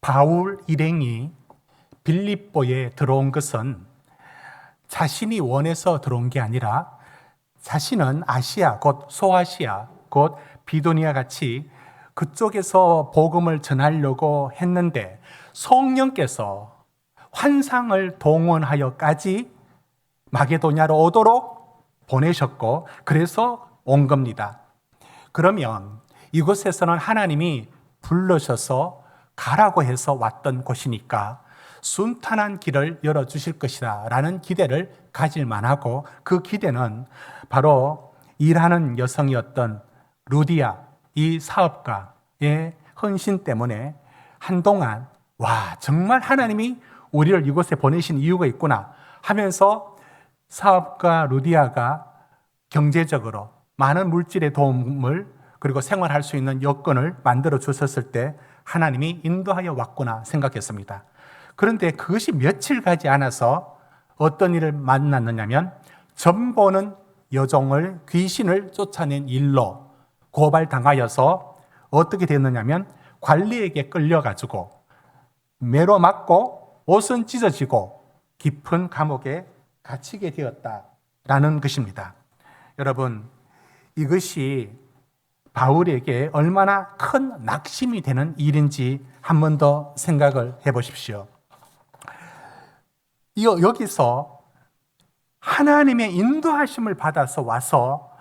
바울 일행이 빌립보에 들어온 것은 자신이 원해서 들어온 게 아니라 자신은 아시아, 곧 소아시아, 곧 비도니아 같이 그쪽에서 복음을 전하려고 했는데 성령께서 환상을 동원하여까지 마게도냐로 오도록 보내셨고 그래서 온 겁니다. 그러면 이곳에서는 하나님이 불러셔서 가라고 해서 왔던 곳이니까 순탄한 길을 열어주실 것이다 라는 기대를 가질 만하고, 그 기대는 바로 일하는 여성이었던 루디아, 이 사업가의 헌신 때문에 한동안 정말 하나님이 우리를 이곳에 보내신 이유가 있구나 하면서 사업가 루디아가 경제적으로 많은 물질의 도움을 그리고 생활할 수 있는 여건을 만들어 주셨을 때 하나님이 인도하여 왔구나 생각했습니다. 그런데 그것이 며칠 가지 않아서 어떤 일을 만났느냐면 점보는 여종을 귀신을 쫓아낸 일로 고발당하여서 어떻게 됐느냐면 관리에게 끌려가지고 매로 맞고 옷은 찢어지고 깊은 감옥에 갇히게 되었다라는 것입니다. 여러분, 이것이 바울에게 얼마나 큰 낙심이 되는 일인지 한 번 더 생각을 해보십시오. 여기서 하나님의 인도하심을 받아서 와서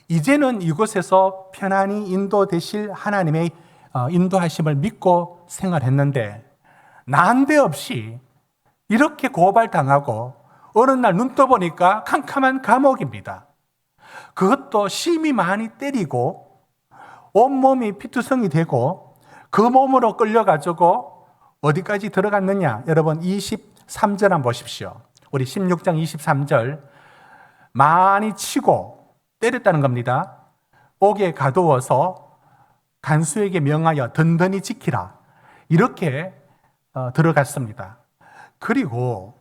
이제는 이곳에서 편안히 인도되실 하나님의 인도하심을 믿고 생활했는데 난데없이 이렇게 고발당하고 어느 날 눈 떠보니까 캄캄한 감옥입니다. 그것도 심히 많이 때리고 온몸이 피투성이 되고 그 몸으로 끌려가지고 어디까지 들어갔느냐? 여러분 23절 한번 보십시오. 우리 16장 23절, 많이 치고 때렸다는 겁니다. 옥에 가두어서 간수에게 명하여 든든히 지키라, 이렇게 들어갔습니다. 그리고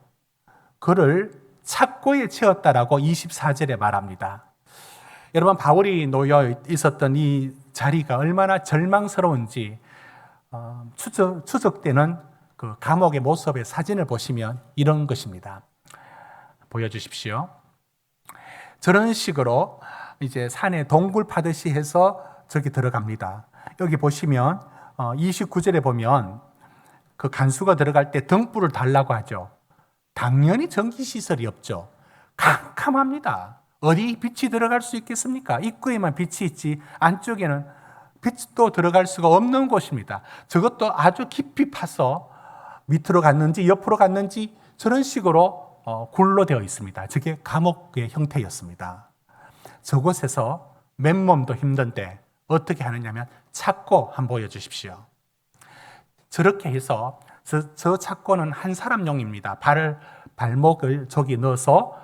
그를 착고에 채웠다라고 24절에 말합니다. 여러분, 바울이 놓여 있었던 이 자리가 얼마나 절망스러운지 추적되는 그 감옥의 모습의 사진을 보시면 이런 것입니다. 보여주십시오. 저런 식으로 이제 산에 동굴 파듯이 해서 저기 들어갑니다. 여기 보시면 29절에 보면 그 간수가 들어갈 때 등불을 달라고 하죠. 당연히 전기시설이 없죠. 캄캄합니다. 어디 빛이 들어갈 수 있겠습니까? 입구에만 빛이 있지 안쪽에는 빛도 들어갈 수가 없는 곳입니다. 저것도 아주 깊이 파서 밑으로 갔는지 옆으로 갔는지 저런 식으로 굴로 되어 있습니다. 저게 감옥의 형태였습니다. 저곳에서 맨몸도 힘든데 어떻게 하느냐면 착고 한번 보여주십시오. 저렇게 해서 저 착고는 한 사람용입니다. 발목을 저기 넣어서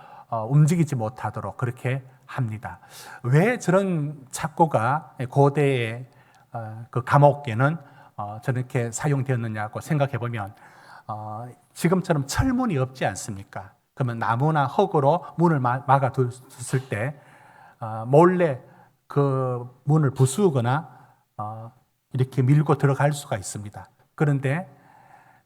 움직이지 못하도록 그렇게 합니다. 왜 저런 착고가 고대의 그 감옥에는 저렇게 사용되었느냐고 생각해 보면 지금처럼 철문이 없지 않습니까? 그러면 나무나 흙으로 문을 막아뒀을 때 몰래 그 문을 부수거나 이렇게 밀고 들어갈 수가 있습니다. 그런데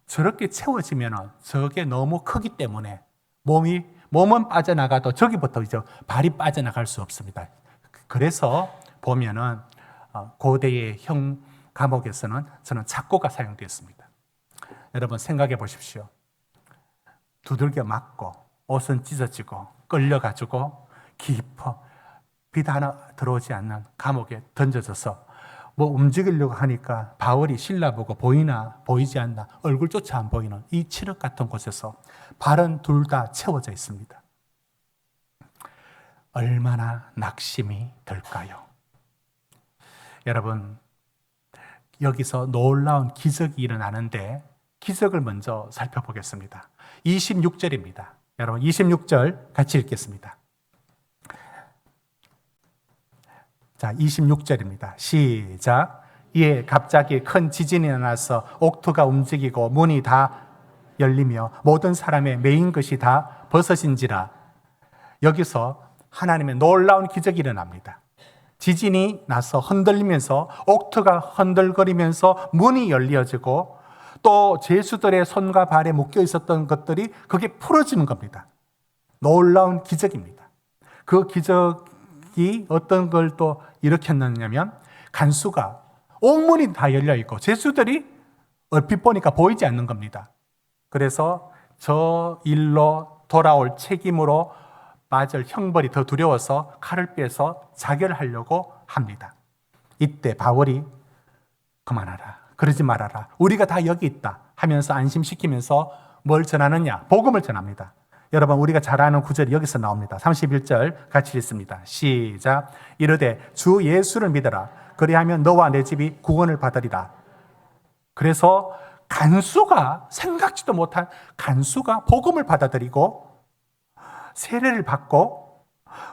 저렇게 채워지면 저게 너무 크기 때문에 몸은 빠져나가도 저기부터 이제 발이 빠져나갈 수 없습니다. 그래서 보면은 고대의 감옥에서는 저는 착고가 사용되었습니다. 여러분 생각해 보십시오. 두들겨 맞고 옷은 찢어지고 끌려가지고 깊어 빛 하나 들어오지 않는 감옥에 던져져서 움직이려고 하니까 바울이 실라 보고 보이나 보이지 않나 얼굴조차 안 보이는 이 칠흑 같은 곳에서 발은 둘 다 채워져 있습니다. 얼마나 낙심이 들까요? 여러분, 여기서 놀라운 기적이 일어나는데 기적을 먼저 살펴보겠습니다. 26절입니다. 여러분 26절 같이 읽겠습니다. 자, 26절입니다. 시작. 이에 갑자기 큰 지진이 나서 옥토가 움직이고 문이 다 열리며 모든 사람의 매인 것이 다 벗어진지라. 여기서 하나님의 놀라운 기적이 일어납니다. 지진이 나서 흔들리면서 옥토가 흔들거리면서 문이 열려지고 또 제수들의 손과 발에 묶여 있었던 것들이 그게 풀어지는 겁니다. 놀라운 기적입니다. 그 기적이 어떤 걸 또 일으켰느냐면 간수가 옥문이 다 열려 있고 제수들이 얼핏 보니까 보이지 않는 겁니다. 그래서 저 일로 돌아올 책임으로 맞을 형벌이 더 두려워서 칼을 빼서 자결하려고 합니다. 이때 바울이 그만하라, 그러지 말아라, 우리가 다 여기 있다 하면서 안심시키면서 뭘 전하느냐? 복음을 전합니다. 여러분, 우리가 잘 아는 구절이 여기서 나옵니다. 31절 같이 읽습니다. 시작. 이르되 주 예수를 믿어라. 그리하면 너와 내 집이 구원을 받으리라. 그래서 간수가, 생각지도 못한 간수가 복음을 받아들이고 세례를 받고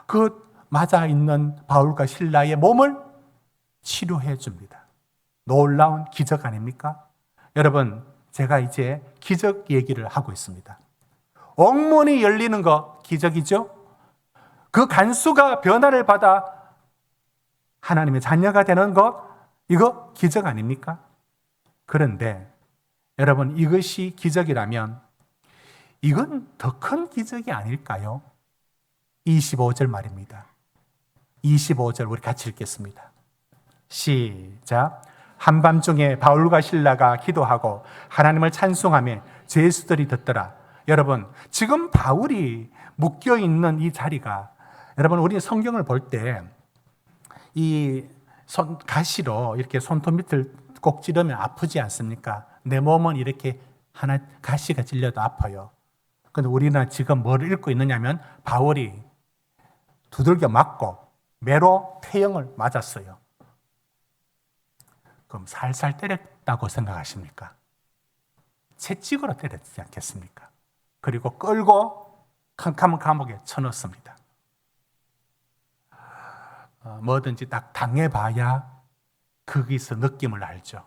그 맞아 있는 바울과 실라의 몸을 치료해 줍니다. 놀라운 기적 아닙니까? 여러분, 제가 이제 기적 얘기를 하고 있습니다. 옥문이 열리는 거 기적이죠? 그 간수가 변화를 받아 하나님의 자녀가 되는 것, 이거 기적 아닙니까? 그런데 여러분, 이것이 기적이라면 이건 더 큰 기적이 아닐까요? 25절 말입니다. 25절 우리 같이 읽겠습니다. 시작. 한밤중에 바울과 실라가 기도하고 하나님을 찬송하며 제수들이 듣더라. 여러분, 지금 바울이 묶여있는 이 자리가, 여러분, 우리 성경을 볼 때 이 가시로 이렇게 손톱 밑을 꼭 찌르면 아프지 않습니까? 내 몸은 이렇게 하나 가시가 찔려도 아파요. 근데 우리는 지금 뭘 읽고 있느냐면 바울이 두들겨 맞고 매로 태형을 맞았어요. 그럼 살살 때렸다고 생각하십니까? 채찍으로 때렸지 않겠습니까? 그리고 끌고 캄캄한 감옥에 쳐넣습니다. 뭐든지 딱 당해봐야 거기서 느낌을 알죠.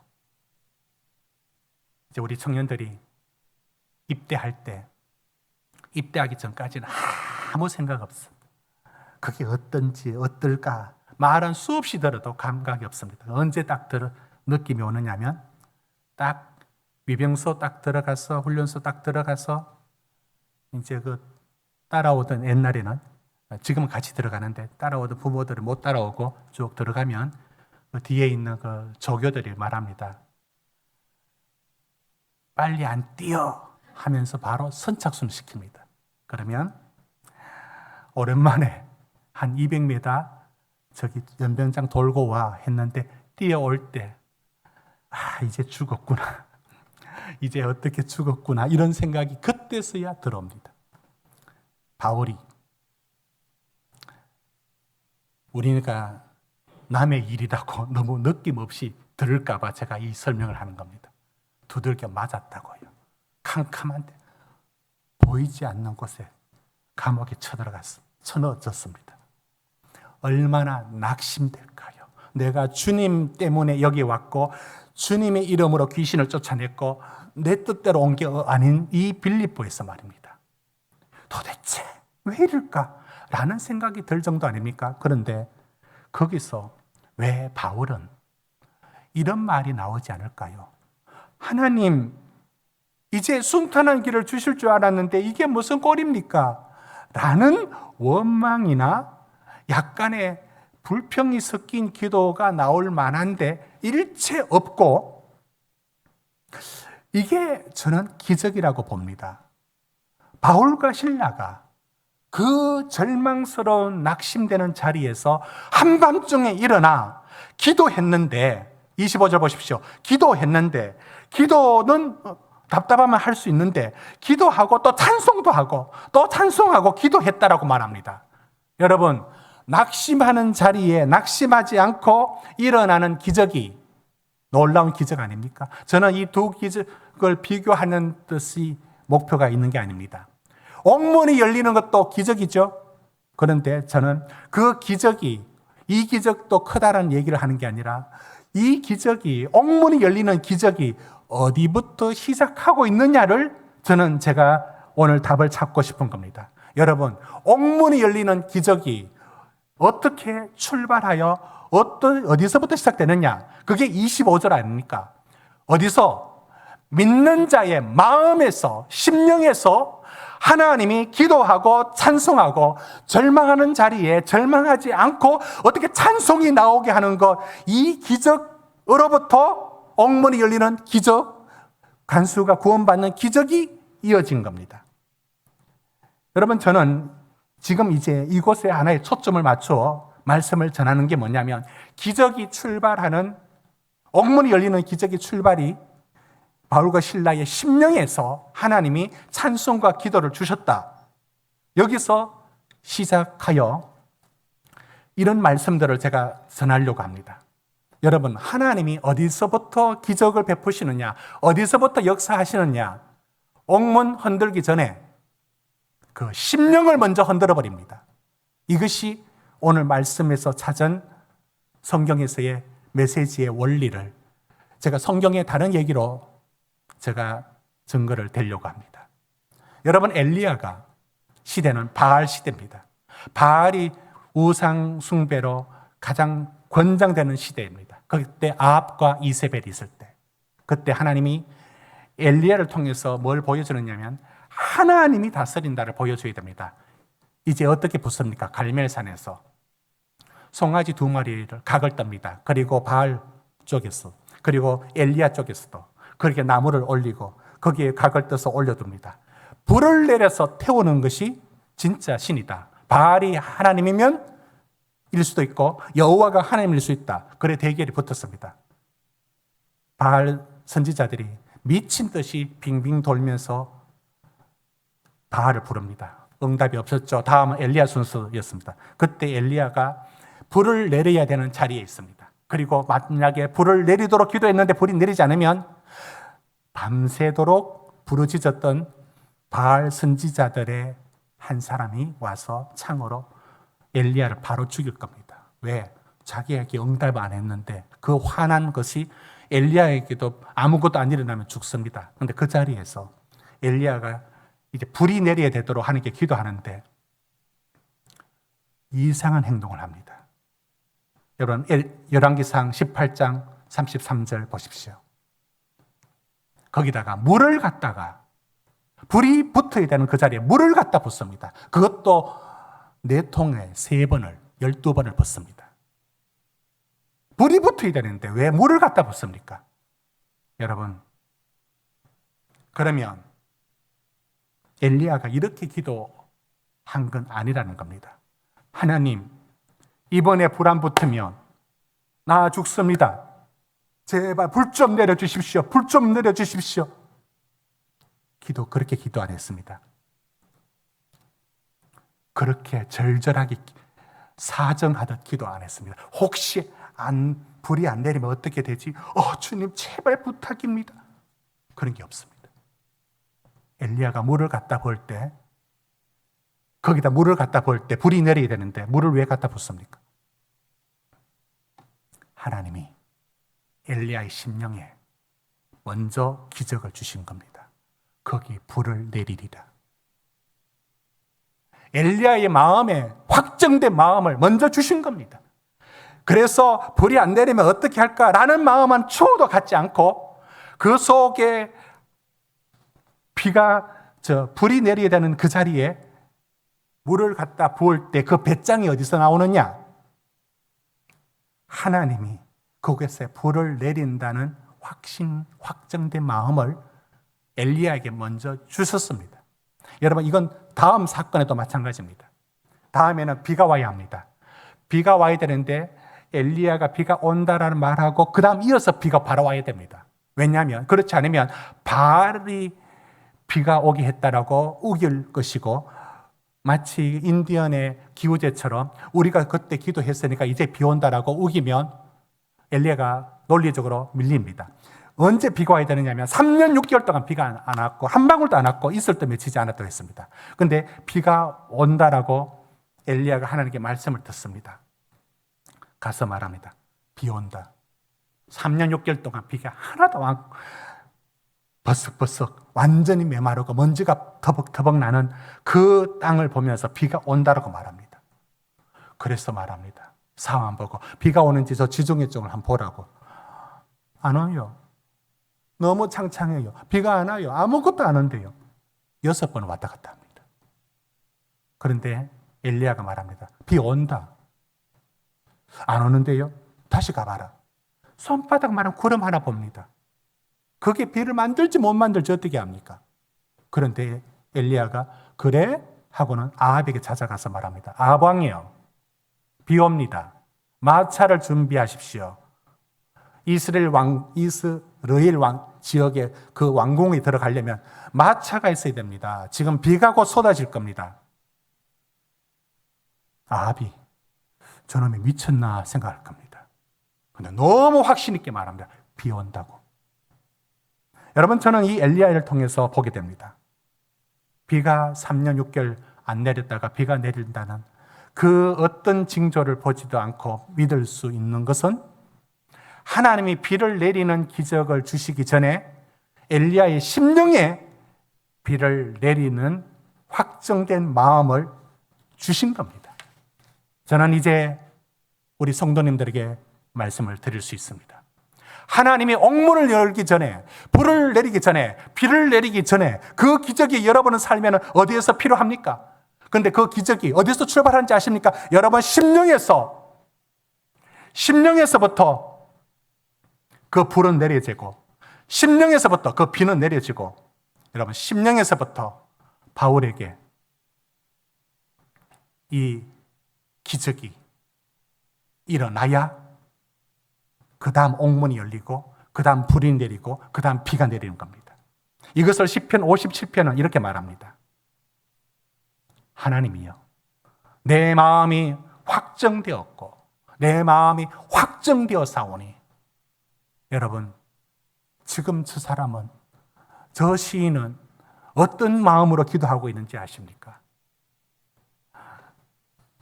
이제 우리 청년들이 입대할 때, 입대하기 전까지는 아무 생각 없어. 그게 어떤지, 어떨까, 말은 수없이 들어도 감각이 없습니다. 언제 딱 느낌이 오느냐면, 딱 위병소 딱 들어가서, 훈련소 딱 들어가서, 이제 그 따라오던 옛날에는, 지금은 같이 들어가는데 따라오던 부모들이 못 따라오고 쭉 들어가면 그 뒤에 있는 그 조교들이 말합니다. 빨리 안 뛰어 하면서 바로 선착순 시킵니다. 그러면 오랜만에 한 200m 저기 연병장 돌고 와 했는데 뛰어올 때 이제 죽었구나. 이제 어떻게 죽었구나. 이런 생각이 그때서야 들어옵니다. 바울이 우리가 남의 일이라고 너무 느낌 없이 들을까 봐 제가 이 설명을 하는 겁니다. 두들겨 맞았다고요. 캄캄한데 보이지 않는 곳에 감옥에 쳐넣어졌습니다. 얼마나 낙심될까요? 내가 주님 때문에 여기 왔고 주님의 이름으로 귀신을 쫓아냈고 내 뜻대로 온 게 아닌 이 빌립보에서 말입니다. 도대체 왜 이럴까? 라는 생각이 들 정도 아닙니까? 그런데 거기서 왜 바울은 이런 말이 나오지 않을까요? 하나님, 이제 순탄한 길을 주실 줄 알았는데 이게 무슨 꼴입니까? 라는 원망이나 약간의 불평이 섞인 기도가 나올 만한데 일체 없고, 이게 저는 기적이라고 봅니다. 바울과 실라가 그 절망스러운 낙심되는 자리에서 한밤중에 일어나 기도했는데, 25절 보십시오. 기도했는데, 기도는 답답하면 할 수 있는데 기도하고 또 찬송도 하고 또 찬송하고 기도했다라고 말합니다. 여러분, 낙심하는 자리에 낙심하지 않고 일어나는 기적이 놀라운 기적 아닙니까? 저는 이 두 기적을 비교하는 뜻이 목표가 있는 게 아닙니다. 옥문이 열리는 것도 기적이죠. 그런데 저는 그 기적이, 이 기적도 크다는 얘기를 하는 게 아니라 이 기적이, 옥문이 열리는 기적이 어디부터 시작하고 있느냐를 저는 제가 오늘 답을 찾고 싶은 겁니다. 여러분, 옥문이 열리는 기적이 어떻게 출발하여 어디서부터 시작되느냐? 그게 25절 아닙니까? 어디서? 믿는 자의 마음에서, 심령에서 하나님이 기도하고 찬송하고 절망하는 자리에 절망하지 않고 어떻게 찬송이 나오게 하는 것, 이 기적으로부터 옥문이 열리는 기적, 간수가 구원받는 기적이 이어진 겁니다. 여러분, 저는 지금 이제 이곳에 하나의 초점을 맞추어 말씀을 전하는 게 뭐냐면, 기적이 출발하는, 옥문이 열리는 기적의 출발이 바울과 실라의 심령에서 하나님이 찬송과 기도를 주셨다. 여기서 시작하여 이런 말씀들을 제가 전하려고 합니다. 여러분, 하나님이 어디서부터 기적을 베푸시느냐, 어디서부터 역사하시느냐, 옥문 흔들기 전에 그 심령을 먼저 흔들어 버립니다. 이것이 오늘 말씀에서 찾은 성경에서의 메시지의 원리를 제가 성경의 다른 얘기로 제가 증거를 대려고 합니다. 여러분, 엘리야가 시대는 바알 시대입니다. 바알이 우상 숭배로 가장 권장되는 시대입니다. 그때 아합과 이세벨이 있을 때, 그때 하나님이 엘리야를 통해서 뭘 보여주느냐면 하나님이 다스린다를 보여줘야 됩니다. 이제 어떻게 붙습니까? 갈멜산에서 송아지 2마리를 각을 떱니다. 그리고 바알 쪽에서, 그리고 엘리야 쪽에서도 그렇게 나무를 올리고 거기에 각을 떠서 올려둡니다. 불을 내려서 태우는 것이 진짜 신이다. 바알이 하나님이면 일 수도 있고 여호와가 하나님일 수 있다. 그래 대결이 붙었습니다. 바알 선지자들이 미친 듯이 빙빙 돌면서 바알을 부릅니다. 응답이 없었죠. 다음은 엘리야 순서였습니다. 그때 엘리야가 불을 내려야 되는 자리에 있습니다. 그리고 만약에 불을 내리도록 기도했는데 불이 내리지 않으면 밤새도록 부르짖었던 바알 선지자들의 한 사람이 와서 창으로 엘리야를 바로 죽일 겁니다. 왜? 자기에게 응답 안 했는데 그 화난 것이 엘리야에게도 아무것도 안 일어나면 죽습니다. 그런데 그 자리에서 엘리야가 이제 불이 내려야 되도록 하는 게 기도하는데 이상한 행동을 합니다. 여러분, 열왕기상 18장 33절 보십시오. 거기다가 물을 갖다가, 불이 붙어야 되는 그 자리에 물을 갖다 붓습니다. 그것도 4통에 3번을, 12번을 붓습니다. 불이 붙어야 되는데 왜 물을 갖다 붓습니까? 여러분, 그러면 엘리야가 이렇게 기도한 건 아니라는 겁니다. 하나님, 이번에 불 안 붙으면 나 죽습니다. 제발 불 좀 내려주십시오. 불 좀 내려주십시오. 그렇게 기도 안 했습니다. 그렇게 절절하게 사정하듯 기도 안 했습니다. 혹시 불이 안 내리면 어떻게 되지? 주님 제발 부탁입니다. 그런 게 없습니다. 엘리야가 물을 갖다 부을 때, 거기다 물을 갖다 부을 때 불이 내려야 되는데 물을 왜 갖다 붓습니까? 하나님이 엘리야의 심령에 먼저 기적을 주신 겁니다. 거기 불을 내리리라. 엘리야의 마음에 확정된 마음을 먼저 주신 겁니다. 그래서 불이 안 내리면 어떻게 할까라는 마음은 추호도 갖지 않고 그 속에 불이 내려야 되는 그 자리에 물을 갖다 부을 때 그 배짱이 어디서 나오느냐? 하나님이 그곳에 불을 내린다는 확정된 마음을 엘리야에게 먼저 주셨습니다. 여러분, 이건 다음 사건에도 마찬가지입니다. 다음에는 비가 와야 합니다. 비가 와야 되는데 엘리야가 비가 온다라는 말하고 그 다음 이어서 비가 바로 와야 됩니다. 왜냐하면 그렇지 않으면 바알이 비가 오게 했다라고 우길 것이고, 마치 인디언의 기우제처럼 우리가 그때 기도했으니까 이제 비 온다라고 우기면 엘리야가 논리적으로 밀립니다. 언제 비가 와야 되느냐면 3년 6개월 동안 비가 안 왔고 한 방울도 안 왔고 있을 때 맺히지 않았다고 했습니다. 그런데 비가 온다라고 엘리야가 하나님께 말씀을 듣습니다. 가서 말합니다. 비 온다. 3년 6개월 동안 비가 하나도 안 왔고 버석버석 완전히 메마르고 먼지가 터벅터벅 나는 그 땅을 보면서 비가 온다라고 말합니다. 그래서 말합니다. 상황 보고 비가 오는지 저 지중해 쪽을 한번 보라고. 안 와요. 너무 창창해요. 비가 안 와요. 아무것도 안 온대요. 6번 왔다 갔다 합니다. 그런데 엘리야가 말합니다. 비 온다. 안 오는데요? 다시 가봐라. 손바닥만한 구름 하나 봅니다. 그게 비를 만들지 못 만들지 어떻게 합니까? 그런데 엘리야가 그래? 하고는 아합에게 찾아가서 말합니다. 아합 왕이요. 비 옵니다. 마차를 준비하십시오. 이스라엘 왕 지역에 그 왕궁에 들어가려면 마차가 있어야 됩니다. 지금 비가 곧 쏟아질 겁니다. 아합이 저놈이 미쳤나 생각할 겁니다. 근데 너무 확신 있게 말합니다. 비 온다고. 여러분, 저는 이 엘리야를 통해서 보게 됩니다. 비가 3년 6개월 안 내렸다가 비가 내린다는 그 어떤 징조를 보지도 않고 믿을 수 있는 것은 하나님이 비를 내리는 기적을 주시기 전에 엘리야의 심령에 비를 내리는 확정된 마음을 주신 겁니다. 저는 이제 우리 성도님들에게 말씀을 드릴 수 있습니다. 하나님이 옥문을 열기 전에, 불을 내리기 전에, 비를 내리기 전에 그 기적이 여러분의 삶에는 어디에서 필요합니까? 그런데 그 기적이 어디서 출발하는지 아십니까? 여러분 심령에서부터 그 불은 내려지고, 심령에서부터 그 비는 내려지고, 여러분 심령에서부터 바울에게 이 기적이 일어나야 그 다음 옥문이 열리고, 그 다음 불이 내리고, 그 다음 비가 내리는 겁니다. 이것을 시편 57편은 이렇게 말합니다. 하나님이여, 내 마음이 확정되었고 내 마음이 확정되어 사오니. 여러분, 지금 저 사람은, 저 시인은 어떤 마음으로 기도하고 있는지 아십니까?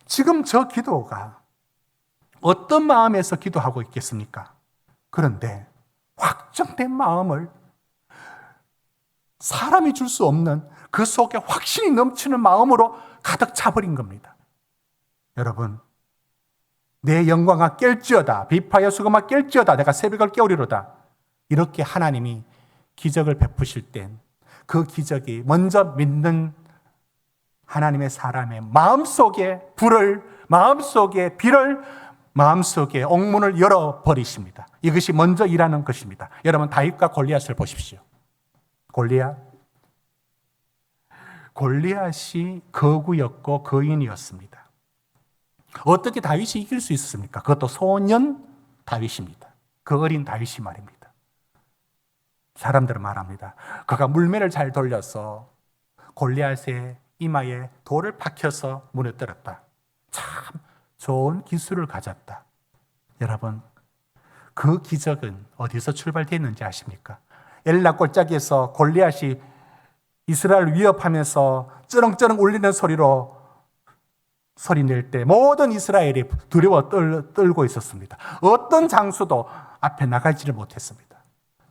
지금 저 기도가 어떤 마음에서 기도하고 있겠습니까? 그런데 확정된 마음을 사람이 줄 수 없는 그 속에 확신이 넘치는 마음으로 가득 차버린 겁니다. 여러분, 내 영광아 깰지어다, 비파여 수금아 깰지어다, 내가 새벽을 깨우리로다. 이렇게 하나님이 기적을 베푸실 땐 그 기적이 먼저 믿는 하나님의 사람의 마음속에 불을, 마음속에 비를, 마음속에 옥문을 열어버리십니다. 이것이 먼저 일하는 것입니다. 여러분, 다윗과 골리앗을 보십시오. 골리앗이 거구였고 거인이었습니다. 어떻게 다윗이 이길 수 있었습니까? 그것도 소년 다윗입니다. 그 어린 다윗이 말입니다. 사람들은 말합니다. 그가 물매를 잘 돌려서 골리앗의 이마에 돌을 박혀서 무너뜨렸다. 참 좋은 기술을 가졌다. 여러분, 그 기적은 어디서 출발됐는지 아십니까? 엘라 골짜기에서 골리앗이 이스라엘을 위협하면서 쩌렁쩌렁 울리는 소리로 소리 낼 때 모든 이스라엘이 두려워 떨고 있었습니다. 어떤 장수도 앞에 나가지를 못했습니다.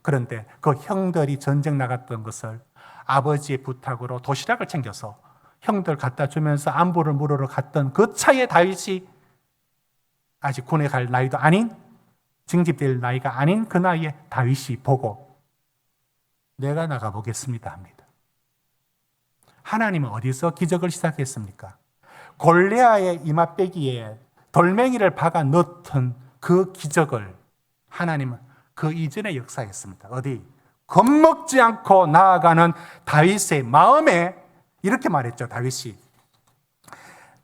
그런데 그 형들이 전쟁 나갔던 것을 아버지의 부탁으로 도시락을 챙겨서 형들 갖다 주면서 안부를 물으러 갔던 그 차에 다윗이 아직 군에 갈 나이도 아닌, 징집될 나이가 아닌 그 나이에 다윗이 보고 내가 나가보겠습니다 합니다. 하나님은 어디서 기적을 시작했습니까? 골리앗의 이맛배기에 돌멩이를 박아 넣던 그 기적을 하나님은 그 이전에 역사했습니다. 어디? 겁먹지 않고 나아가는 다윗의 마음에 이렇게 말했죠. 다윗이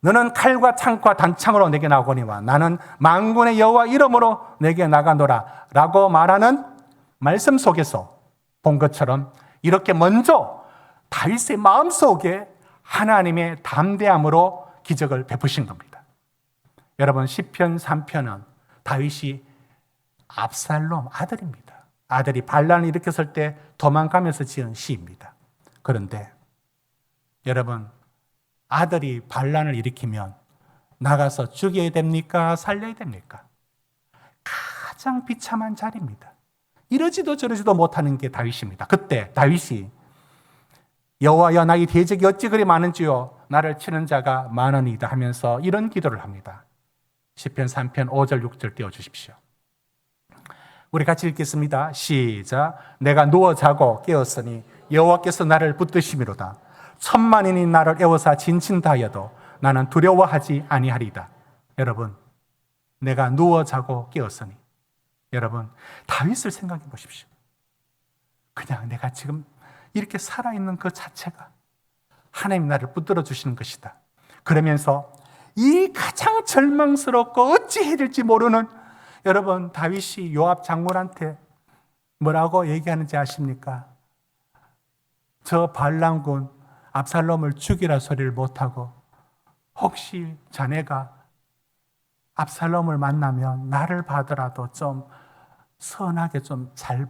너는 칼과 창과 단창으로 내게 나오거니와 나는 만군의 여호와 이름으로 내게 나가노라 라고 말하는 말씀 속에서 본 것처럼 이렇게 먼저 다윗의 마음속에 하나님의 담대함으로 기적을 베푸신 겁니다. 여러분, 시편 3편은 다윗이 압살롬 아들입니다. 아들이 반란을 일으켰을 때 도망가면서 지은 시입니다. 그런데 여러분, 아들이 반란을 일으키면 나가서 죽여야 됩니까? 살려야 됩니까? 가장 비참한 자리입니다. 이러지도 저러지도 못하는 게 다윗입니다. 그때 다윗이 여호와여, 나의 대적이 어찌 그리 많은지요, 나를 치는 자가 많으니이다 하면서 이런 기도를 합니다. 시편 3편 5절 6절 띄워주십시오. 우리 같이 읽겠습니다. 시작. 내가 누워 자고 깨었으니 여호와께서 나를 붙드심이로다. 천만인이 나를 애워싸 진친다 하여도 나는 두려워하지 아니하리다. 여러분, 내가 누워 자고 깨었으니, 여러분, 다윗을 생각해 보십시오. 그냥 내가 지금 이렇게 살아있는 그 자체가 하나님 나를 붙들어 주시는 것이다. 그러면서 이 가장 절망스럽고 어찌 해야 될지 모르는, 여러분, 다윗이 요압 장군한테 뭐라고 얘기하는지 아십니까? 저 반란군 압살롬을 죽이라 소리를 못하고 혹시 자네가 압살롬을 만나면 나를 받으라도 좀 선하게 좀 잘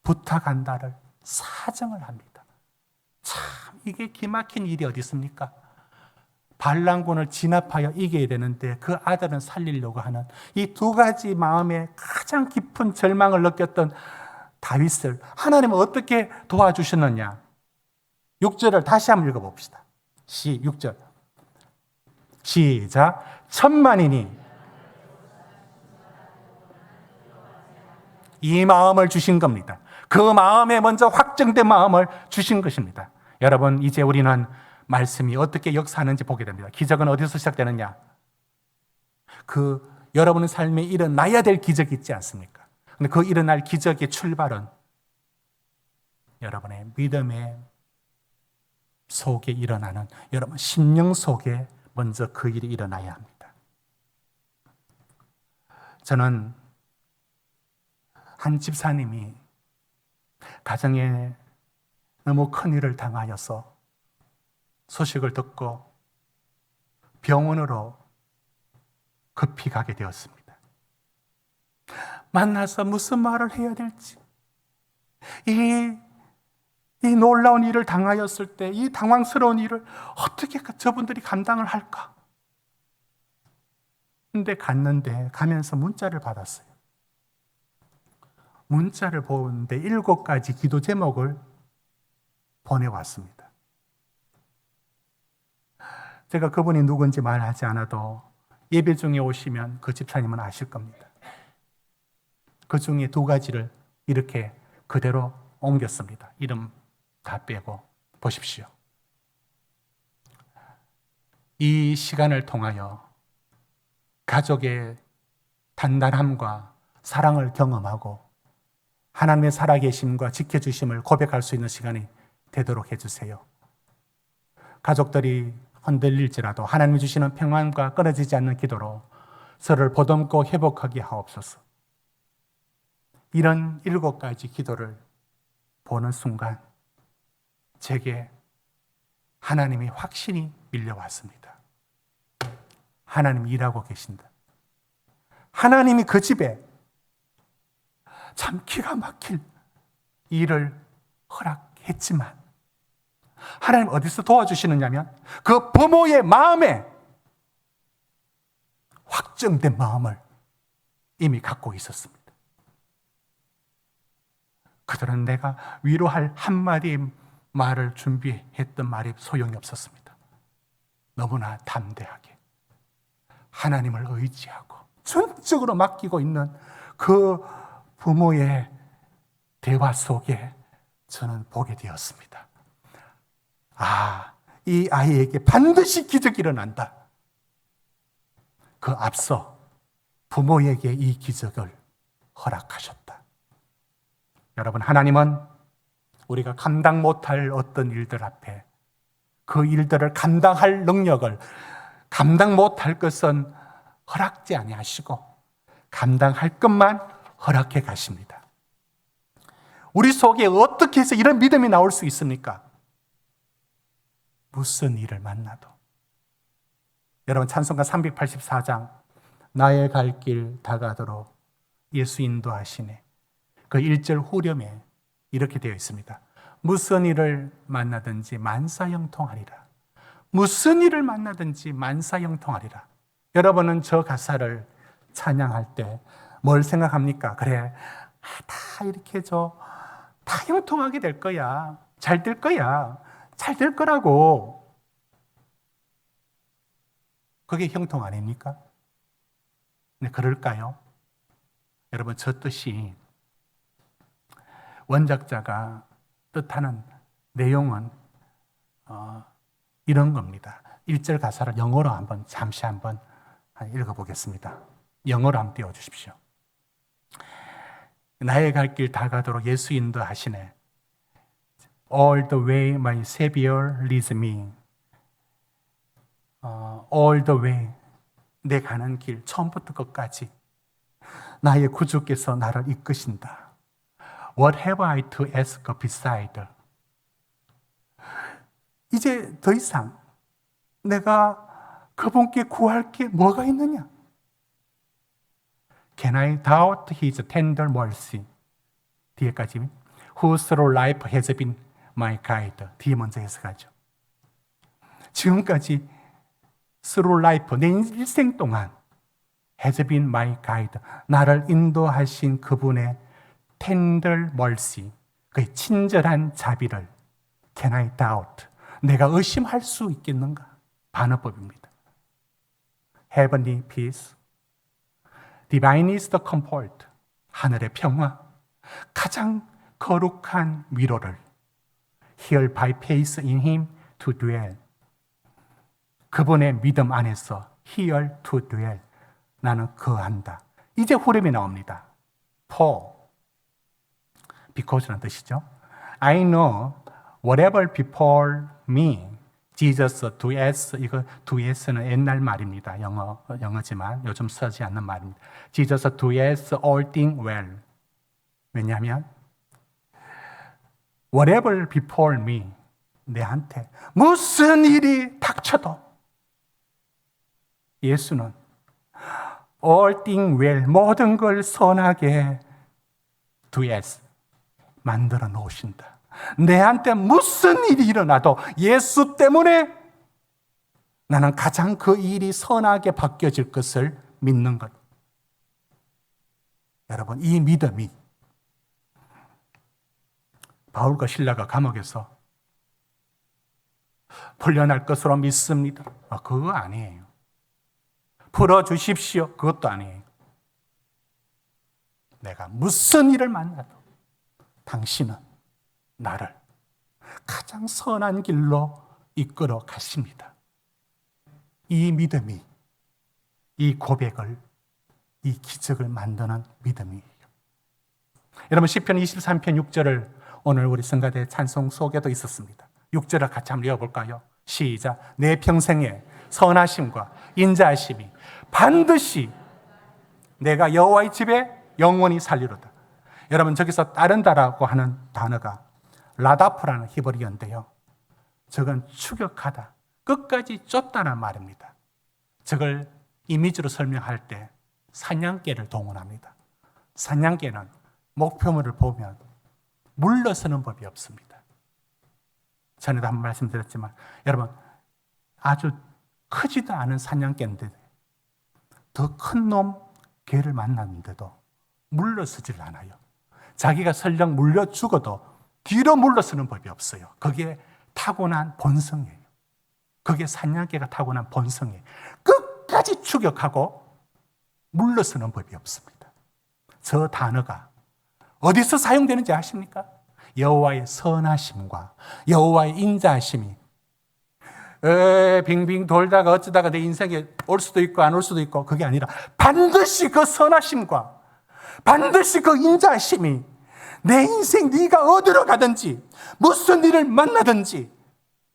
부탁한다를 사정을 합니다. 참 이게 기막힌 일이 어디 있습니까? 반란군을 진압하여 이겨야 되는데 그 아들은 살리려고 하는 이 두 가지 마음에 가장 깊은 절망을 느꼈던 다윗을 하나님은 어떻게 도와주셨느냐? 6절을 다시 한번 읽어봅시다. 6절 시작. 천만인이 이 마음을 주신 겁니다. 그 마음에 먼저 확정된 마음을 주신 것입니다. 여러분, 이제 우리는 말씀이 어떻게 역사하는지 보게 됩니다. 기적은 어디서 시작되느냐? 여러분의 삶에 일어나야 될 기적이 있지 않습니까? 근데 그 일어날 기적의 출발은 여러분의 믿음의 속에 일어나는, 여러분 심령 속에 먼저 그 일이 일어나야 합니다. 저는 한 집사님이 가정에 너무 큰 일을 당하여서 소식을 듣고 병원으로 급히 가게 되었습니다. 만나서 무슨 말을 해야 될지, 이 놀라운 일을 당하였을 때 이 당황스러운 일을 어떻게 저분들이 감당을 할까? 근데 가면서 문자를 받았어요. 문자를 보는데 7가지 기도 제목을 보내왔습니다. 제가 그분이 누군지 말하지 않아도 예배 중에 오시면 그 집사님은 아실 겁니다. 그 중에 2가지를 이렇게 그대로 옮겼습니다. 이름 다 빼고 보십시오. 이 시간을 통하여 가족의 단단함과 사랑을 경험하고 하나님의 살아계심과 지켜주심을 고백할 수 있는 시간이 되도록 해주세요. 가족들이 흔들릴지라도 하나님이 주시는 평안과 끊어지지 않는 기도로 서로를 보듬고 회복하게 하옵소서. 이런 7가지 기도를 보는 순간 제게 하나님이 확신이 밀려왔습니다. 하나님이 일하고 계신다. 하나님이 그 집에 참 기가 막힐 일을 허락했지만 하나님 어디서 도와주시느냐면 그 부모의 마음에 확정된 마음을 이미 갖고 있었습니다. 그들은 내가 위로할 한마디 말을 준비했던 말이 소용이 없었습니다. 너무나 담대하게 하나님을 의지하고 전적으로 맡기고 있는 그 부모의 대화 속에 저는 보게 되었습니다. 이 아이에게 반드시 기적이 일어난다. 그 앞서 부모에게 이 기적을 허락하셨다. 여러분, 하나님은 우리가 감당 못할 어떤 일들 앞에 그 일들을 감당할 능력을, 감당 못할 것은 허락지 아니하시고 감당할 것만 허락해 가십니다. 우리 속에 어떻게 해서 이런 믿음이 나올 수 있습니까? 무슨 일을 만나도. 여러분, 찬송가 384장 나의 갈 길 다가도록 예수 인도하시네. 그 1절 후렴에 이렇게 되어 있습니다. 무슨 일을 만나든지 만사형통하리라. 무슨 일을 만나든지 만사형통하리라. 여러분은 저 가사를 찬양할 때 뭘 생각합니까? 그래, 다 이렇게 다 형통하게 될 거야. 잘 될 거야. 잘 될 거라고. 그게 형통 아닙니까? 근데 그럴까요? 여러분, 저 뜻이 원작자가 뜻하는 내용은 이런 겁니다. 1절 가사를 영어로 잠시 한번 읽어보겠습니다. 영어로 한번 띄워주십시오. 나의 갈 길 다 가도록 예수 인도하시네. All the way my Savior leads me. All the way, 내 가는 길 처음부터 끝까지 나의 구주께서 나를 이끄신다. What have I to ask beside? 이제 더 이상 내가 그분께 구할 게 뭐가 있느냐? Can I doubt His tender mercy? 뒤에까지 Whose through life has been my guide. 뒤에 먼저 해석하죠. 지금까지 through life, 내 일생 동안 has been my guide. 나를 인도하신 그분의 tender mercy, 그의 친절한 자비를 Can I doubt? 내가 의심할 수 있겠는가? 반어법입니다. Heavenly peace, divinest comfort, 하늘의 평화, 가장 거룩한 위로를 Here by faith in Him to dwell, 그분의 믿음 안에서 Here to dwell, 나는 거한다. 이제 후렴이 나옵니다. For, because라는 뜻이죠. I know whatever befall me, Jesus does, 이거 does는 옛날 말입니다. 영어지만 요즘 쓰지 않는 말입니다. Jesus does all things well. 왜냐하면 whatever befall me, 내한테 무슨 일이 닥쳐도 예수는 all things well, 모든 걸 선하게 does, 만들어 놓으신다. 내한테 무슨 일이 일어나도 예수 때문에 나는 가장 그 일이 선하게 바뀌어질 것을 믿는 것. 여러분, 이 믿음이 바울과 실라가 감옥에서 풀려날 것으로 믿습니다. 그거 아니에요. 풀어주십시오. 그것도 아니에요. 내가 무슨 일을 만나도 당신은 나를 가장 선한 길로 이끌어 가십니다. 이 믿음이, 이 고백을, 이 기적을 만드는 믿음이에요. 여러분, 시편 23편 6절을 오늘 우리 성가대 찬송 속에도 있었습니다. 6절을 같이 한번 읽어볼까요? 시작. 내 평생에 선하심과 인자하심이 반드시 내가 여호와의 집에 영원히 살리로다. 여러분, 저기서 따른다라고 하는 단어가 라다프라는 히브리어인데요. 저건 추격하다, 끝까지 쫓다는 말입니다. 저걸 이미지로 설명할 때 사냥개를 동원합니다. 사냥개는 목표물을 보면 물러서는 법이 없습니다. 전에도 한번 말씀드렸지만 여러분, 아주 크지도 않은 사냥개인데 더 큰 놈 개를 만났는데도 물러서질 않아요. 자기가 설령 물려 죽어도 뒤로 물러서는 법이 없어요. 그게 타고난 본성이에요. 그게 사냥개가 타고난 본성이에요. 끝까지 추격하고 물러서는 법이 없습니다. 저 단어가 어디서 사용되는지 아십니까? 여호와의 선하심과 여호와의 인자하심이 빙빙 돌다가 어쩌다가 내 인생에 올 수도 있고 안 올 수도 있고, 그게 아니라 반드시 그 선하심과 반드시 그 인자하심이 내 인생 네가 어디로 가든지 무슨 일을 만나든지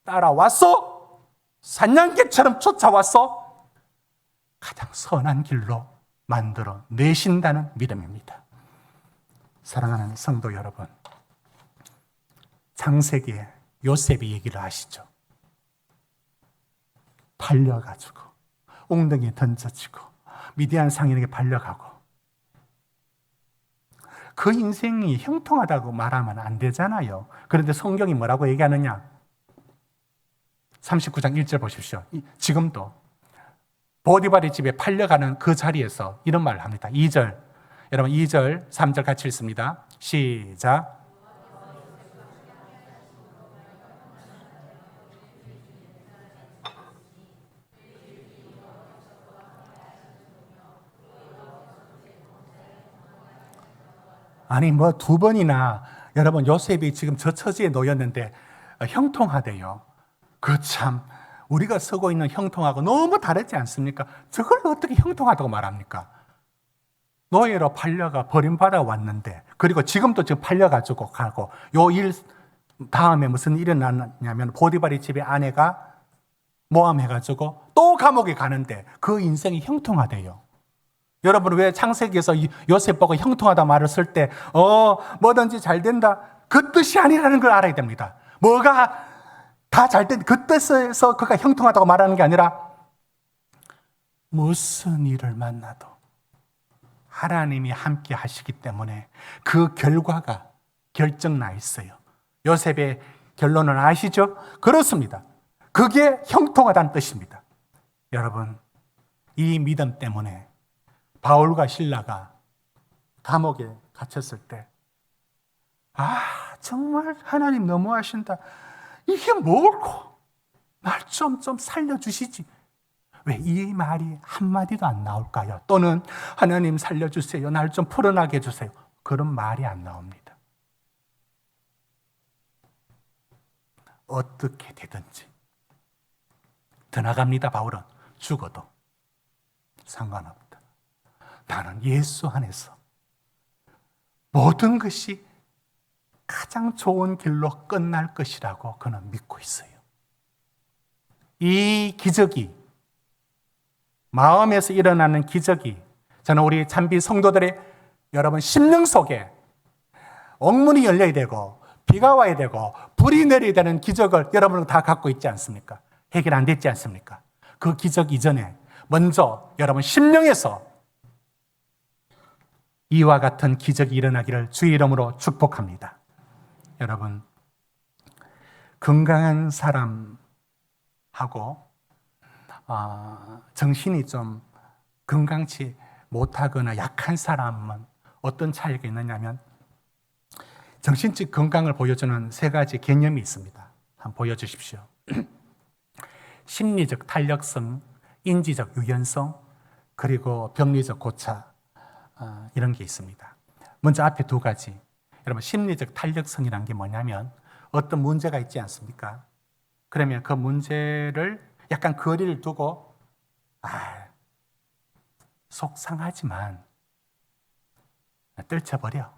따라와서 사냥개처럼 쫓아와서 가장 선한 길로 만들어 내신다는 믿음입니다. 사랑하는 성도 여러분, 창세기에 요셉이 얘기를 하시죠. 팔려가지고 웅덩이에 던져지고 미디안 상인에게 팔려가고, 그 인생이 형통하다고 말하면 안 되잖아요. 그런데 성경이 뭐라고 얘기하느냐? 39장 1절 보십시오. 지금도 보디발의 집에 팔려가는 그 자리에서 이런 말을 합니다. 2절, 여러분 2절 3절 같이 읽습니다. 시작. 아니 뭐 두 번이나 여러분, 요셉이 지금 저 처지에 놓였는데 형통하대요. 그 참, 우리가 쓰고 있는 형통하고 너무 다르지 않습니까? 저걸 어떻게 형통하다고 말합니까? 노예로 팔려가 버림받아 왔는데, 그리고 지금도 지금 팔려가지고 가고, 요 일 다음에 무슨 일이 일어났냐면 보디발의 집에 아내가 모함해가지고 또 감옥에 가는데 그 인생이 형통하대요. 여러분, 왜 창세기에서 요셉 보고 형통하다 말을 쓸 때 뭐든지 잘 된다, 그 뜻이 아니라는 걸 알아야 됩니다. 뭐가 다 잘 된 그 뜻에서 그가 형통하다고 말하는 게 아니라 무슨 일을 만나도 하나님이 함께 하시기 때문에 그 결과가 결정 나 있어요. 요셉의 결론은 아시죠? 그렇습니다. 그게 형통하다는 뜻입니다. 여러분, 이 믿음 때문에 바울과 실라가 감옥에 갇혔을 때, 정말 하나님 너무하신다. 이게 뭘고? 날 좀 살려주시지. 왜 이 말이 한마디도 안 나올까요? 또는 하나님 살려주세요. 날 좀 풀어나게 해주세요. 그런 말이 안 나옵니다. 어떻게 되든지 더 나갑니다. 바울은 죽어도 상관없다. 나는 예수 안에서 모든 것이 가장 좋은 길로 끝날 것이라고 그는 믿고 있어요. 이 기적이, 마음에서 일어나는 기적이, 저는 우리 참비 성도들의 여러분 심령 속에 옥문이 열려야 되고 비가 와야 되고 불이 내려야 되는 기적을 여러분은 다 갖고 있지 않습니까? 해결 안 됐지 않습니까? 그 기적 이전에 먼저 여러분 심령에서 이와 같은 기적이 일어나기를 주의 이름으로 축복합니다. 여러분, 건강한 사람하고 정신이 좀 건강치 못하거나 약한 사람은 어떤 차이가 있느냐면, 정신적 건강을 보여주는 세 가지 개념이 있습니다. 한번 보여주십시오. 심리적 탄력성, 인지적 유연성, 그리고 병리적 고차, 이런 게 있습니다. 먼저 앞에 두 가지. 여러분, 심리적 탄력성이란 게 뭐냐면 어떤 문제가 있지 않습니까? 그러면 그 문제를 약간 거리를 두고 속상하지만 떨쳐버려.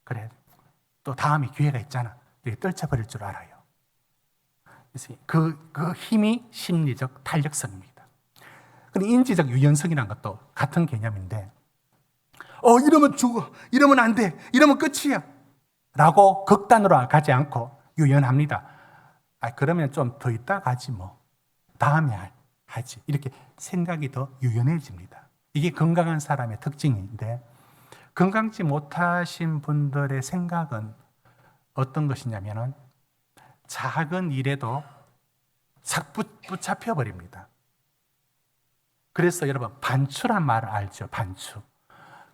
그래. 또 다음에 기회가 있잖아. 이렇게 떨쳐버릴 줄 알아요. 그래서 그 힘이 심리적 탄력성입니다. 근데 인지적 유연성이라는 것도 같은 개념인데, 이러면 죽어, 이러면 안 돼, 이러면 끝이야 라고 극단으로 가지 않고 유연합니다. 그러면 좀 더 있다 가지 뭐, 다음에 하지, 이렇게 생각이 더 유연해집니다. 이게 건강한 사람의 특징인데, 건강치 못하신 분들의 생각은 어떤 것이냐면은 작은 일에도 착 붙잡혀 버립니다. 그래서 여러분, 반추란 말을 알죠? 반추.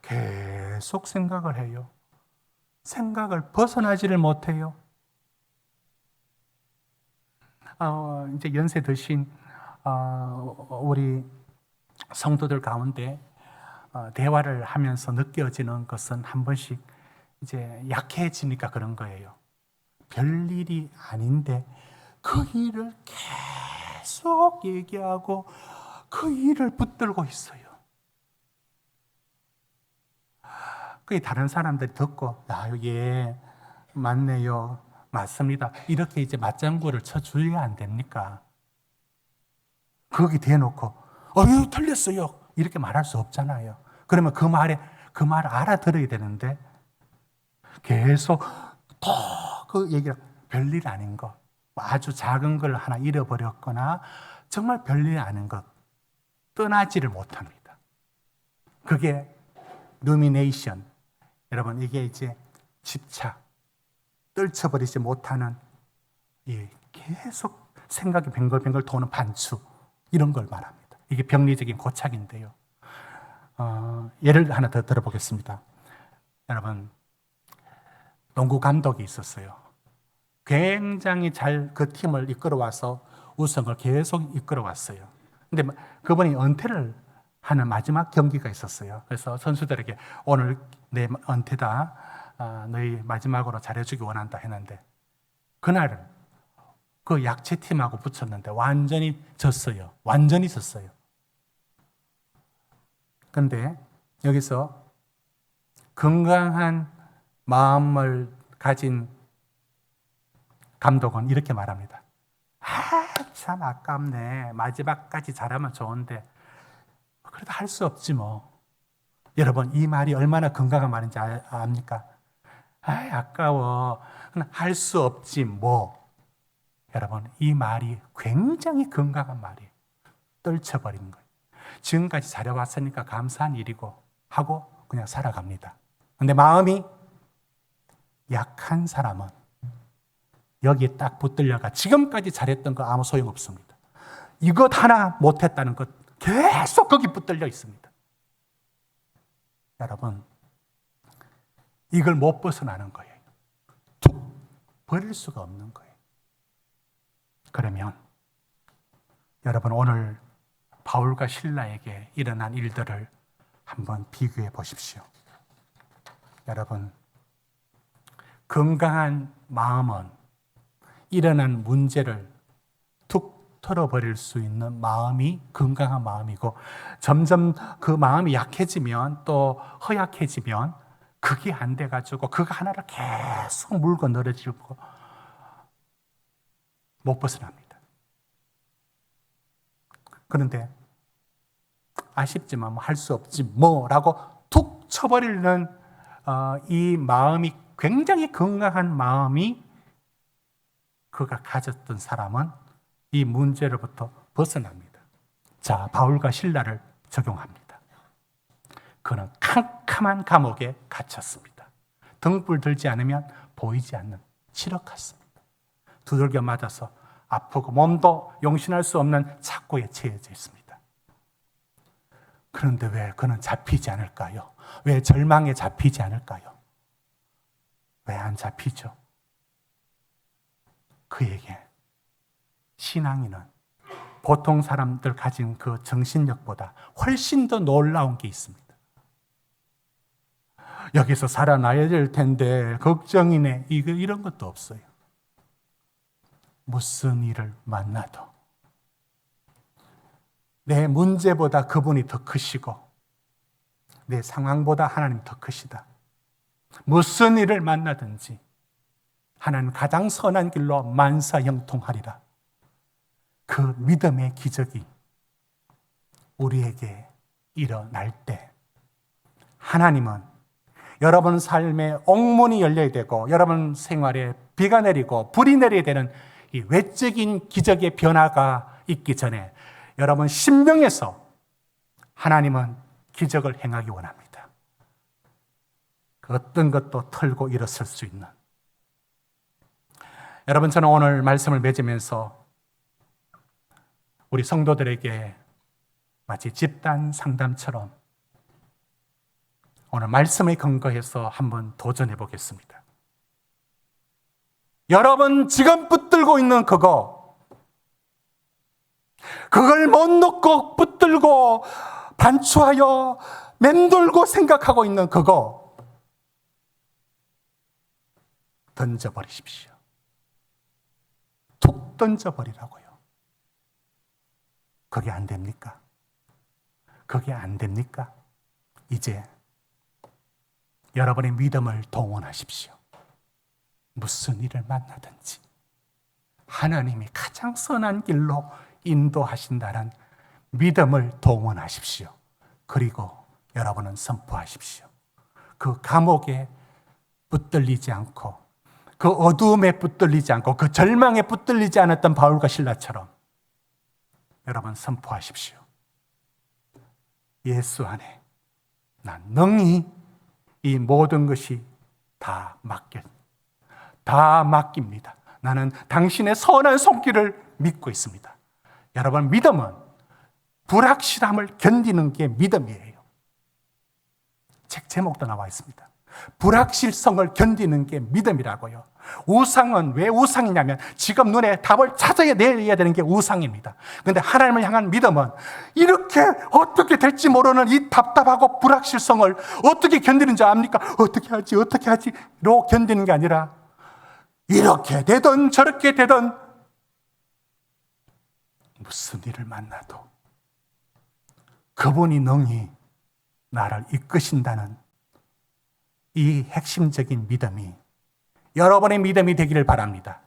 계속 생각을 해요. 생각을 벗어나지를 못해요. 이제 연세 드신 우리 성도들 가운데 대화를 하면서 느껴지는 것은 한 번씩 이제 약해지니까 그런 거예요. 별일이 아닌데 그 일을 계속 얘기하고 그 일을 붙들고 있어요. 그게 다른 사람들이 듣고, 예, 맞네요, 맞습니다, 이렇게 이제 맞장구를 쳐줘야 안 됩니까? 거기 대놓고 틀렸어요 이렇게 말할 수 없잖아요. 그러면 그 말을 알아들어야 되는데 계속 더 그 얘기를, 별일 아닌 거, 아주 작은 걸 하나 잃어버렸거나 정말 별일 아닌 것 떠나지를 못합니다. 그게 루미네이션. 여러분, 이게 이제 집착, 떨쳐버리지 못하는, 계속 생각이 뱅글뱅글 도는 반추, 이런 걸 말합니다. 이게 병리적인 고착인데요. 예를 하나 더 들어보겠습니다. 여러분, 농구 감독이 있었어요. 굉장히 잘 그 팀을 이끌어와서 우승을 계속 이끌어왔어요. 근데 그분이 은퇴를 하는 마지막 경기가 있었어요. 그래서 선수들에게 오늘 내 은퇴다, 너희 마지막으로 잘해주기 원한다 했는데 그날은 그 약체팀하고 붙였는데 완전히 졌어요. 완전히 졌어요. 그런데 여기서 건강한 마음을 가진 감독은 이렇게 말합니다. 참 아깝네. 마지막까지 잘하면 좋은데 그래도 할 수 없지 뭐. 여러분, 이 말이 얼마나 건강한 말인지 압니까? 아까워. 할 수 없지 뭐. 여러분, 이 말이 굉장히 건강한 말이에요. 떨쳐버리는 거예요. 지금까지 잘해왔으니까 감사한 일이고 하고 그냥 살아갑니다. 근데 마음이 약한 사람은 여기에 딱 붙들려가 지금까지 잘했던 거 아무 소용없습니다. 이것 하나 못했다는 것 계속 거기 붙들려 있습니다. 여러분, 이걸 못 벗어나는 거예요. 툭 버릴 수가 없는 거예요. 그러면 여러분, 오늘 바울과 실라에게 일어난 일들을 한번 비교해 보십시오. 여러분, 건강한 마음은 일어난 문제를 툭 털어버릴 수 있는 마음이 건강한 마음이고, 점점 그 마음이 약해지면 또 허약해지면 그게 안 돼가지고 그거 하나를 계속 물고 늘어지고 못 벗어납니다. 그런데 아쉽지만 할 수 없지 뭐라고 툭 쳐버리는 이 마음이 굉장히 건강한 마음이 그가 가졌던 사람은 이 문제로부터 벗어납니다. 자, 바울과 실라를 적용합니다. 그는 캄캄한 감옥에 갇혔습니다. 등불 들지 않으면 보이지 않는 칠흑 같습니다. 두들겨 맞아서 아프고 몸도 용신할 수 없는 착고에 처해져 있습니다. 그런데 왜 그는 잡히지 않을까요? 왜 절망에 잡히지 않을까요? 왜 안 잡히죠? 그에게 신앙인은 보통 사람들 가진 그 정신력보다 훨씬 더 놀라운 게 있습니다. 여기서 살아나야 될 텐데 걱정이네, 이런 것도 없어요. 무슨 일을 만나도 내 문제보다 그분이 더 크시고 내 상황보다 하나님 더 크시다. 무슨 일을 만나든지 하나님 가장 선한 길로 만사형통하리라. 그 믿음의 기적이 우리에게 일어날 때 하나님은 여러분 삶에 옥문이 열려야 되고 여러분 생활에 비가 내리고 불이 내려야 되는 이 외적인 기적의 변화가 있기 전에 여러분 심령에서 하나님은 기적을 행하기 원합니다. 그 어떤 것도 털고 일어설 수 있는. 여러분, 저는 오늘 말씀을 맺으면서 우리 성도들에게 마치 집단 상담처럼 오늘 말씀에 근거해서 한번 도전해 보겠습니다. 여러분 지금 붙들고 있는 그걸 못 놓고 붙들고 반추하여 맴돌고 생각하고 있는 그거 던져버리십시오. 툭 던져버리라고요. 그게 안 됩니까? 그게 안 됩니까? 이제 여러분의 믿음을 동원하십시오. 무슨 일을 만나든지 하나님이 가장 선한 길로 인도하신다는 믿음을 동원하십시오. 그리고 여러분은 선포하십시오. 그 감옥에 붙들리지 않고 그 어두움에 붙들리지 않고 그 절망에 붙들리지 않았던 바울과 실라처럼 여러분 선포하십시오. 예수 안에 난 능히 이 모든 것이 다 맡깁니다. 나는 당신의 선한 손길을 믿고 있습니다. 여러분, 믿음은 불확실함을 견디는 게 믿음이에요. 책 제목도 나와 있습니다. 불확실성을 견디는 게 믿음이라고요. 우상은 왜 우상이냐면 지금 눈에 답을 찾아내야 되는 게 우상입니다. 그런데 하나님을 향한 믿음은 이렇게 어떻게 될지 모르는 이 답답하고 불확실성을 어떻게 견디는 줄 압니까? 어떻게 하지로 견디는 게 아니라 이렇게 되든 저렇게 되든 무슨 일을 만나도 그분이 능히 나를 이끄신다는 이 핵심적인 믿음이 여러분의 믿음이 되기를 바랍니다.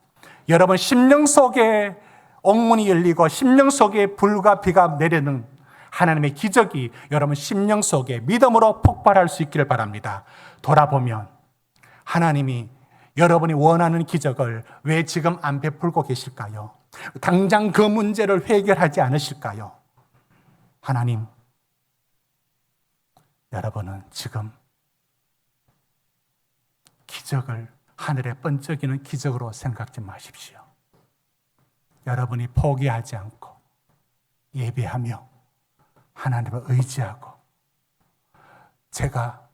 여러분 심령 속에 옥문이 열리고 심령 속에 불과 비가 내리는 하나님의 기적이 여러분 심령 속에 믿음으로 폭발할 수 있기를 바랍니다. 돌아보면 하나님이 여러분이 원하는 기적을 왜 지금 안 베풀고 계실까요? 당장 그 문제를 해결하지 않으실까요? 하나님, 여러분은 지금 기적을 하늘에 번쩍이는 기적으로 생각지 마십시오. 여러분이 포기하지 않고 예배하며 하나님을 의지하고 제가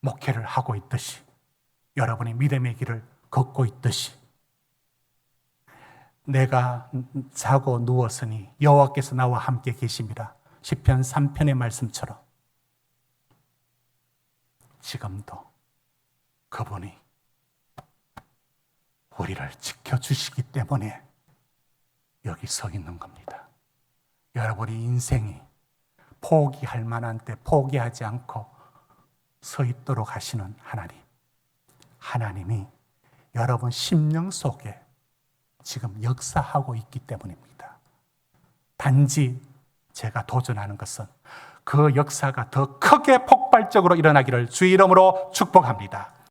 목회를 하고 있듯이 여러분이 믿음의 길을 걷고 있듯이 내가 자고 누웠으니 여호와께서 나와 함께 계십니다. 시편 3편의 말씀처럼 지금도 그분이 우리를 지켜주시기 때문에 여기 서 있는 겁니다. 여러분의 인생이 포기할 만한 때 포기하지 않고 서 있도록 하시는 하나님이 여러분 심령 속에 지금 역사하고 있기 때문입니다. 단지 제가 도전하는 것은 그 역사가 더 크게 폭발적으로 일어나기를 주의 이름으로 축복합니다.